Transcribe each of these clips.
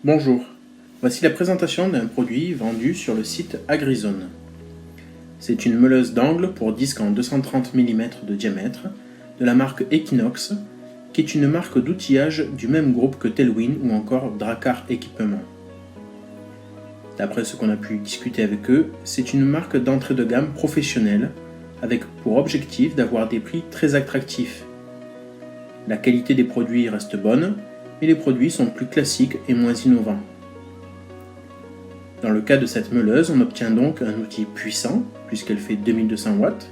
Bonjour, voici la présentation d'un produit vendu sur le site AgriZone. C'est une meuleuse d'angle pour disque en 230 mm de diamètre de la marque Equinox, qui est une marque d'outillage du même groupe que Tailwind ou encore Drakkar Équipement. D'après ce qu'on a pu discuter avec eux, c'est une marque d'entrée de gamme professionnelle avec pour objectif d'avoir des prix très attractifs. La qualité des produits reste bonne, mais les produits sont plus classiques et moins innovants. Dans le cas de cette meuleuse, on obtient donc un outil puissant, puisqu'elle fait 2200 watts,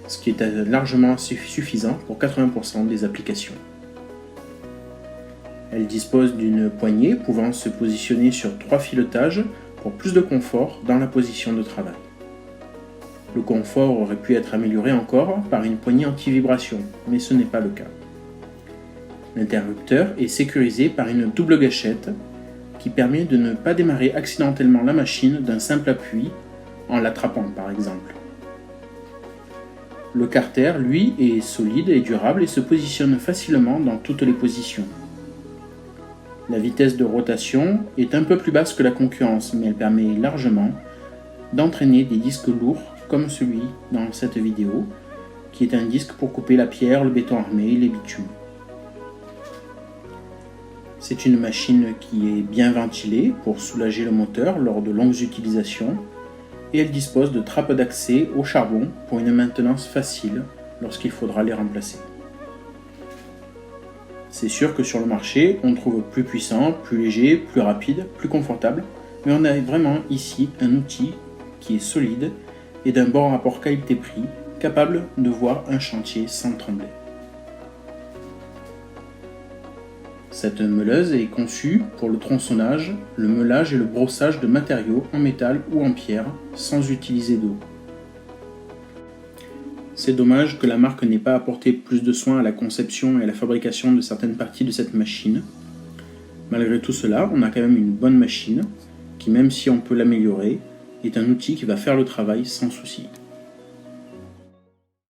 ce qui est largement suffisant pour 80% des applications. Elle dispose d'une poignée pouvant se positionner sur 3 filetages pour plus de confort dans la position de travail. Le confort aurait pu être amélioré encore par une poignée anti-vibration, mais ce n'est pas le cas. L'interrupteur est sécurisé par une double gâchette qui permet de ne pas démarrer accidentellement la machine d'un simple appui en l'attrapant par exemple. Le carter, lui, est solide et durable et se positionne facilement dans toutes les positions. La vitesse de rotation est un peu plus basse que la concurrence, mais elle permet largement d'entraîner des disques lourds comme celui dans cette vidéo, qui est un disque pour couper la pierre, le béton armé et les bitumes. C'est une machine qui est bien ventilée pour soulager le moteur lors de longues utilisations et elle dispose de trappes d'accès au charbon pour une maintenance facile lorsqu'il faudra les remplacer. C'est sûr que sur le marché, on trouve plus puissant, plus léger, plus rapide, plus confortable, mais on a vraiment ici un outil qui est solide et d'un bon rapport qualité-prix, capable de voir un chantier sans trembler. Cette meuleuse est conçue pour le tronçonnage, le meulage et le brossage de matériaux en métal ou en pierre sans utiliser d'eau. C'est dommage que la marque n'ait pas apporté plus de soin à la conception et à la fabrication de certaines parties de cette machine. Malgré tout cela, on a quand même une bonne machine qui, même si on peut l'améliorer, est un outil qui va faire le travail sans souci.